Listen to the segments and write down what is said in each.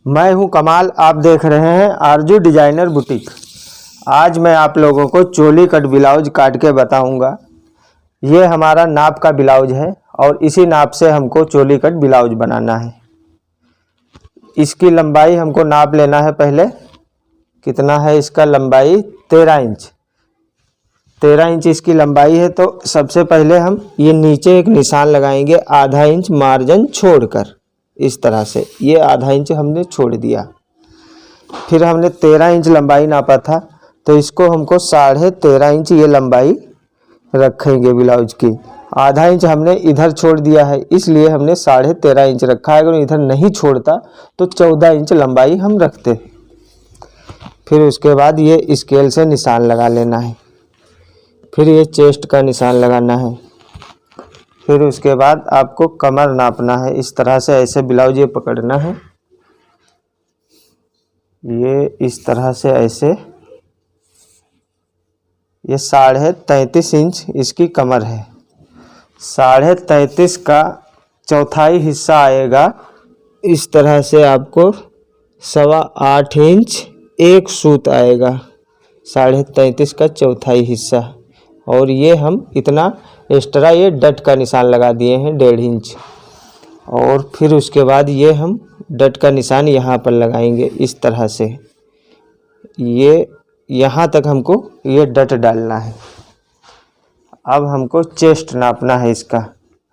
मैं हूं कमाल, आप देख रहे हैं आरजू डिजाइनर बुटीक। आज मैं आप लोगों को चोली कट ब्लाउज काट के बताऊंगा। ये हमारा नाप का ब्लाउज है और इसी नाप से हमको चोली कट ब्लाउज बनाना है। इसकी लंबाई हमको नाप लेना है। पहले कितना है इसका लंबाई? 13 इंच। 13 इंच इसकी लंबाई है। तो सबसे पहले हम ये नीचे एक निशान लगाएंगे आधा इंच मार्जिन छोड़कर। इस तरह से ये आधा इंच हमने छोड़ दिया। फिर हमने 13 इंच लंबाई नापा था, तो इसको हमको 13.5 इंच ये लंबाई रखेंगे ब्लाउज की। आधा इंच हमने इधर छोड़ दिया है, इसलिए हमने 13.5 इंच रखा है। अगर इधर नहीं छोड़ता तो 14 इंच लंबाई हम रखते। फिर उसके बाद ये स्केल से निशान लगा लेना है। फिर ये चेस्ट का निशान लगाना है। फिर उसके बाद आपको कमर नापना है। इस तरह से ऐसे ब्लाउज ये पकड़ना है, ये इस तरह से ऐसे। ये 33.5 इंच इसकी कमर है। 33.5 का चौथाई हिस्सा आएगा। इस तरह से आपको 8.25 इंच एक सूत आएगा। 33.5 का चौथाई हिस्सा। और ये हम इतना एक्स्ट्रा ये डट का निशान लगा दिए हैं 1.5 इंच। और फिर उसके बाद ये हम डट का निशान यहाँ पर लगाएंगे इस तरह से। ये यहाँ तक हमको ये डट डालना है। अब हमको चेस्ट नापना है इसका।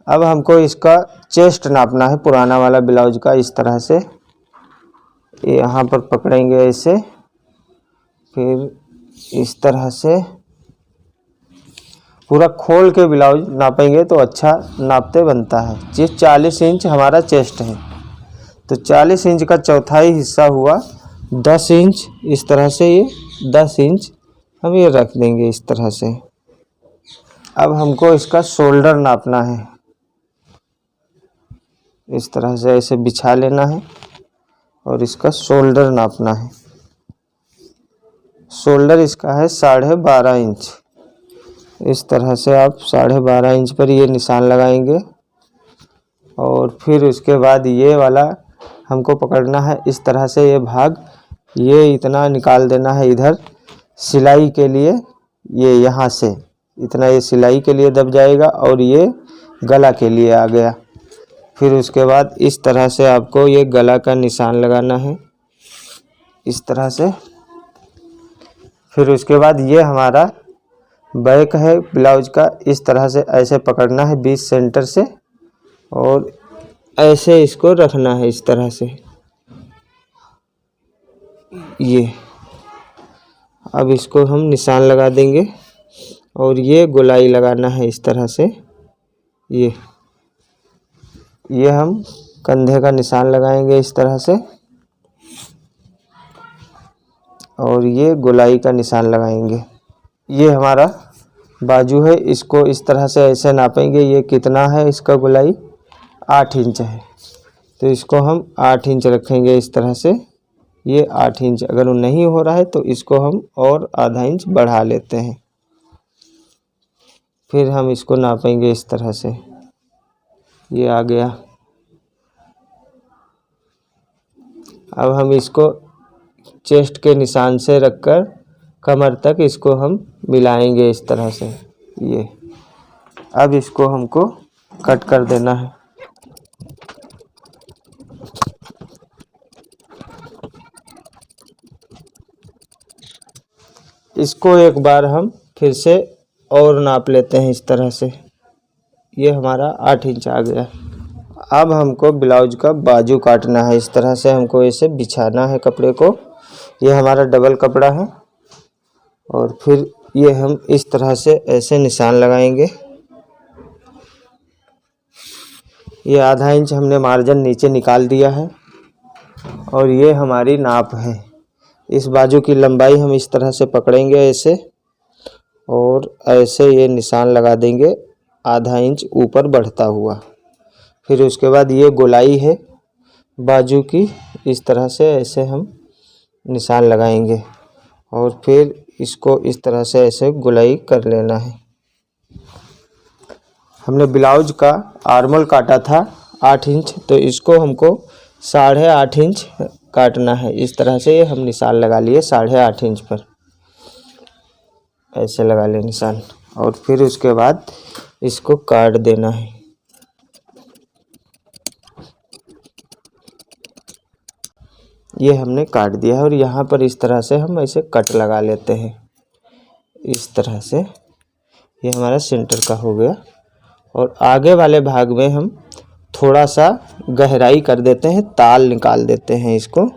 अब हमको इसका चेस्ट नापना है पुराना वाला ब्लाउज का। इस तरह से यहाँ पर पकड़ेंगे ऐसे। फिर इस तरह से पूरा खोल के ब्लाउज नापेंगे तो अच्छा नापते बनता है। ये 40 इंच हमारा चेस्ट है, तो 40 इंच का चौथाई हिस्सा हुआ 10 इंच। इस तरह से ये 10 इंच हम ये रख देंगे इस तरह से। अब हमको इसका शोल्डर नापना है। इस तरह से ऐसे बिछा लेना है और इसका शोल्डर नापना है। शोल्डर इसका है 12.5 इंच। इस तरह से आप 12.5 इंच पर ये निशान लगाएंगे। और फिर उसके बाद ये वाला हमको पकड़ना है इस तरह से। ये भाग ये इतना निकाल देना है इधर सिलाई के लिए। ये यहाँ से इतना ये सिलाई के लिए दब जाएगा और ये गला के लिए आ गया। फिर उसके बाद इस तरह से आपको ये गला का निशान लगाना है इस तरह से। फिर उसके बाद ये हमारा बैक है ब्लाउज का। इस तरह से ऐसे पकड़ना है 20 सेंटर से और ऐसे इसको रखना है इस तरह से। ये अब इसको हम निशान लगा देंगे और ये गोलाई लगाना है इस तरह से। ये हम कंधे का निशान लगाएंगे इस तरह से और ये गोलाई का निशान लगाएंगे। ये हमारा बाजू है, इसको इस तरह से ऐसे नापेंगे। ये कितना है इसका गोलाई? 8 इंच है, तो इसको हम 8 इंच रखेंगे इस तरह से। ये 8 इंच अगर वो नहीं हो रहा है तो इसको हम और आधा इंच बढ़ा लेते हैं। फिर हम इसको नापेंगे इस तरह से। ये आ गया। अब हम इसको चेस्ट के निशान से रखकर कमर तक इसको हम मिलाएंगे इस तरह से। ये अब इसको हमको कट कर देना है। इसको एक बार हम फिर से और नाप लेते हैं इस तरह से। ये हमारा 8 इंच आ गया। अब हमको ब्लाउज का बाजू काटना है। इस तरह से हमको ऐसे बिछाना है कपड़े को। ये हमारा डबल कपड़ा है और फिर ये हम इस तरह से ऐसे निशान लगाएंगे। ये आधा इंच हमने मार्जिन नीचे निकाल दिया है और ये हमारी नाप है। इस बाजू की लंबाई हम इस तरह से पकड़ेंगे ऐसे और ऐसे ये निशान लगा देंगे आधा इंच ऊपर बढ़ता हुआ। फिर उसके बाद ये गोलाई है बाजू की। इस तरह से ऐसे हम निशान लगाएंगे और फिर इसको इस तरह से ऐसे गोलाई कर लेना है। हमने ब्लाउज का आर्मल काटा था 8 इंच, तो इसको हमको 8.5 इंच काटना है। इस तरह से ये हम निशान लगा लिए 8.5 इंच पर, ऐसे लगा ले निशान। और फिर उसके बाद इसको काट देना है। ये हमने काट दिया है और यहाँ पर इस तरह से हम ऐसे कट लगा लेते हैं। इस तरह से ये हमारा सेंटर का हो गया। और आगे वाले भाग में हम थोड़ा सा गहराई कर देते हैं, ताल निकाल देते हैं इसको।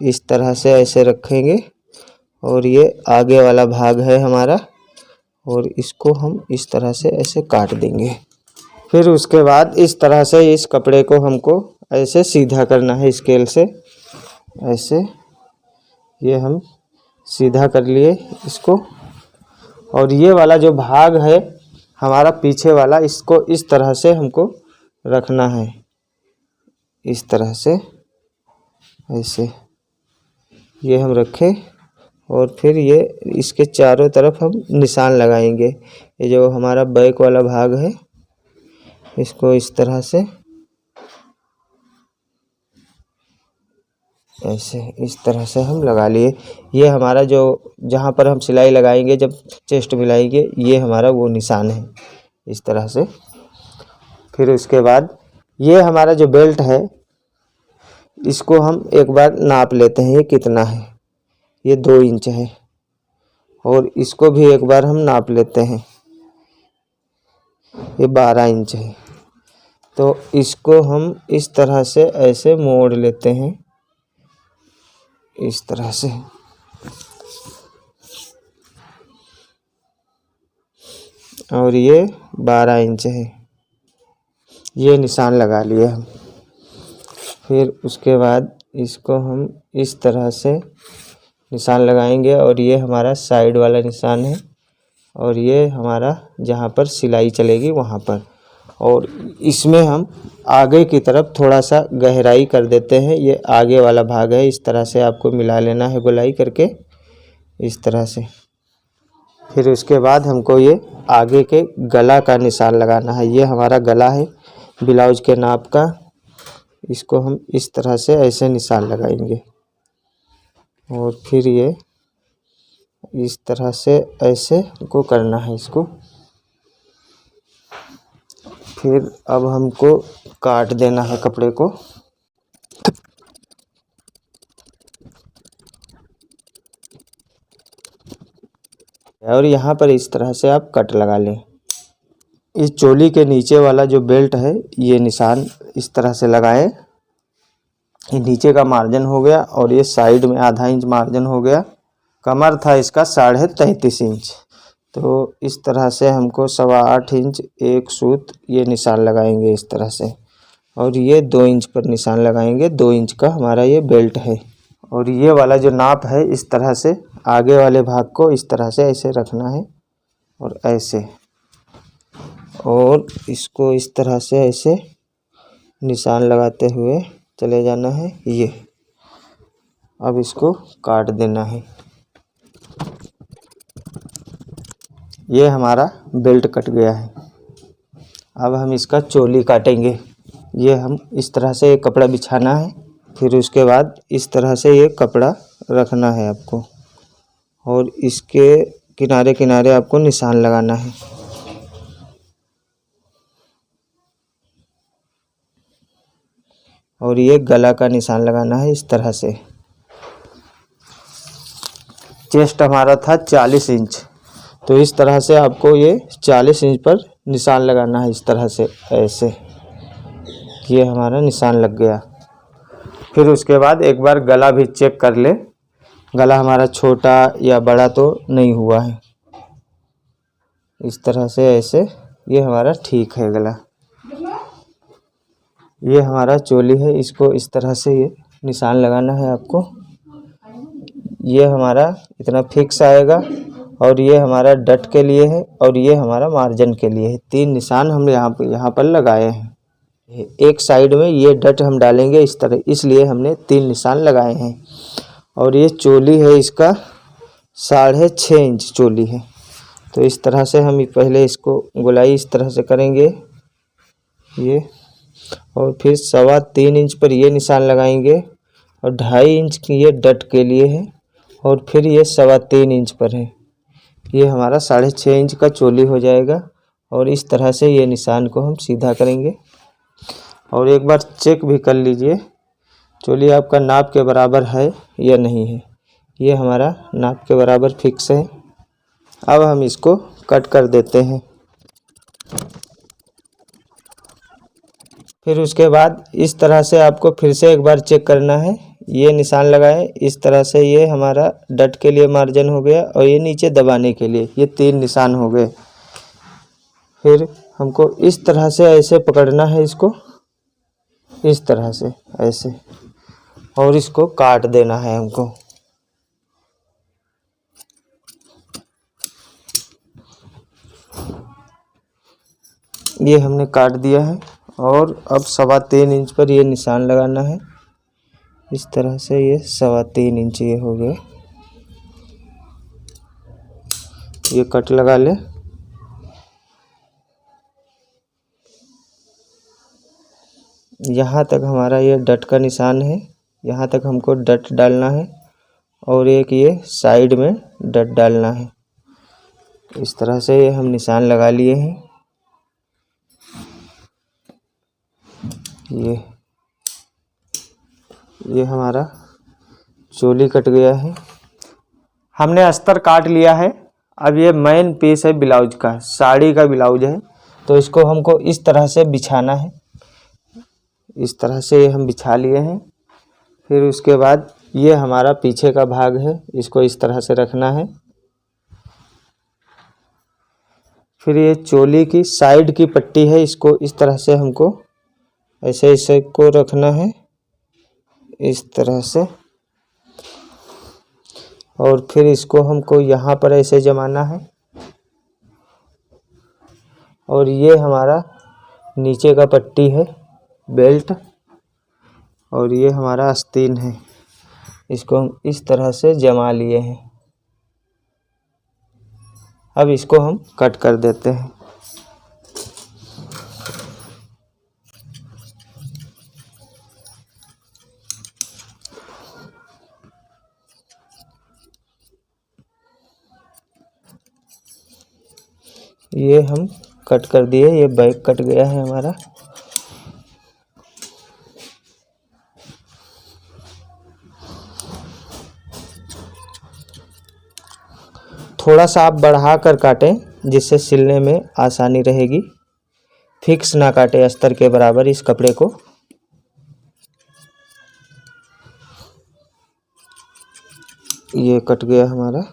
इस तरह से ऐसे रखेंगे और ये आगे वाला भाग है हमारा, और इसको हम इस तरह से ऐसे काट देंगे। फिर उसके बाद इस तरह से इस कपड़े को हमको ऐसे सीधा करना है स्केल से, ऐसे। ये हम सीधा कर लिए इसको। और ये वाला जो भाग है हमारा पीछे वाला, इसको इस तरह से हमको रखना है, इस तरह से ऐसे ये हम रखें। और फिर ये इसके चारों तरफ हम निशान लगाएंगे। ये जो हमारा बैक वाला भाग है इसको इस तरह से ऐसे, इस तरह से हम लगा लिए। ये हमारा जो जहाँ पर हम सिलाई लगाएंगे जब चेस्ट मिलाएंगे, ये हमारा वो निशान है, इस तरह से। फिर उसके बाद ये हमारा जो बेल्ट है इसको हम एक बार नाप लेते हैं, ये कितना है। ये 2 इंच है। और इसको भी एक बार हम नाप लेते हैं, ये 12 इंच है। तो इसको हम इस तरह से ऐसे मोड़ लेते हैं, इस तरह से। और ये 12 इंच है, ये निशान लगा लिए हम। फिर उसके बाद इसको हम इस तरह से निशान लगाएंगे। और ये हमारा साइड वाला निशान है, और ये हमारा जहाँ पर सिलाई चलेगी वहाँ पर। और इसमें हम आगे की तरफ थोड़ा सा गहराई कर देते हैं, ये आगे वाला भाग है। इस तरह से आपको मिला लेना है गोलाई करके, इस तरह से। फिर उसके बाद हमको ये आगे के गला का निशान लगाना है। ये हमारा गला है ब्लाउज के नाप का, इसको हम इस तरह से ऐसे निशान लगाएंगे। और फिर ये इस तरह से ऐसे हमको करना है इसको। फिर अब हमको काट देना है कपड़े को। और यहाँ पर इस तरह से आप कट लगा लें। इस चोली के नीचे वाला जो बेल्ट है ये निशान इस तरह से लगाएं। ये नीचे का मार्जिन हो गया और ये साइड में आधा इंच मार्जिन हो गया। कमर था इसका 33.5 इंच, तो इस तरह से हमको 8.25 इंच एक सूत ये निशान लगाएंगे इस तरह से। और ये 2 इंच पर निशान लगाएंगे। 2 इंच का हमारा ये बेल्ट है। और ये वाला जो नाप है इस तरह से आगे वाले भाग को इस तरह से ऐसे रखना है और ऐसे, और इसको इस तरह से ऐसे निशान लगाते हुए चले जाना है। ये अब इसको काट देना है। ये हमारा बेल्ट कट गया है। अब हम इसका चोली काटेंगे। ये हम इस तरह से एक कपड़ा बिछाना है। फिर उसके बाद इस तरह से ये कपड़ा रखना है आपको, और इसके किनारे किनारे आपको निशान लगाना है। और ये गला का निशान लगाना है इस तरह से। चेस्ट हमारा था 40 इंच, तो इस तरह से आपको ये 40 इंच पर निशान लगाना है इस तरह से ऐसे। ये हमारा निशान लग गया। फिर उसके बाद एक बार गला भी चेक कर ले, गला हमारा छोटा या बड़ा तो नहीं हुआ है। इस तरह से ऐसे ये हमारा ठीक है गला। ये हमारा चोली है, इसको इस तरह से ये निशान लगाना है आपको। ये हमारा इतना फिक्स आएगा, और ये हमारा डट के लिए है, और ये हमारा मार्जिन के लिए है। 3 निशान हम यहाँ पर लगाए हैं। एक साइड में ये डट हम डालेंगे इस तरह, इसलिए हमने 3 निशान लगाए हैं। और ये चोली है, इसका 6.5 इंच चोली है। तो इस तरह से हम पहले इसको गोलाई इस तरह से करेंगे ये, और फिर 3.25 इंच पर ये निशान लगाएंगे। और 2.5 इंच की ये डट के लिए है, और फिर ये 3.25 इंच पर है। ये हमारा 6.5 इंच का चोली हो जाएगा। और इस तरह से ये निशान को हम सीधा करेंगे। और एक बार चेक भी कर लीजिए चोली आपका नाप के बराबर है या नहीं है। ये हमारा नाप के बराबर फिक्स है। अब हम इसको कट कर देते हैं। फिर उसके बाद इस तरह से आपको फिर से एक बार चेक करना है। ये निशान लगाएं, इस तरह से ये हमारा डट के लिए मार्जिन हो गया, और ये नीचे दबाने के लिए ये 3 निशान हो गए। फिर हमको इस तरह से ऐसे पकड़ना है इसको, इस तरह से ऐसे, और इसको काट देना है हमको। ये हमने काट दिया है, और अब 3.25 इंच पर ये निशान लगाना है। इस तरह से ये 3.25 इंच ये हो गए। ये कट लगा ले। यहाँ तक हमारा ये डट का निशान है, यहाँ तक हमको डट डालना है, और एक ये साइड में डट डालना है। इस तरह से ये हम निशान लगा लिए हैं। ये हमारा चोली कट गया है। हमने अस्तर काट लिया है। अब ये मेन पीस है ब्लाउज का, साड़ी का ब्लाउज है, तो इसको हमको इस तरह से बिछाना है। इस तरह से ये हम बिछा लिए हैं। फिर उसके बाद ये हमारा पीछे का भाग है, इसको इस तरह से रखना है। फिर ये चोली की साइड की पट्टी है, इसको इस तरह से हमको ऐसे ऐसे को रखना है, इस तरह से। और फिर इसको हमको यहाँ पर ऐसे जमाना है। और ये हमारा नीचे का पट्टी है, बेल्ट, और ये हमारा आस्तीन है। इसको हम इस तरह से जमा लिए हैं। अब इसको हम कट कर देते हैं। ये हम कट कर दिए, ये बैक कट गया है हमारा। थोड़ा सा आप बढ़ा कर काटें, जिससे सिलने में आसानी रहेगी। फिक्स ना काटें अस्तर के बराबर इस कपड़े को। ये कट गया हमारा।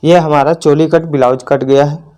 ये हमारा चोली कट ब्लाउज कट गया है।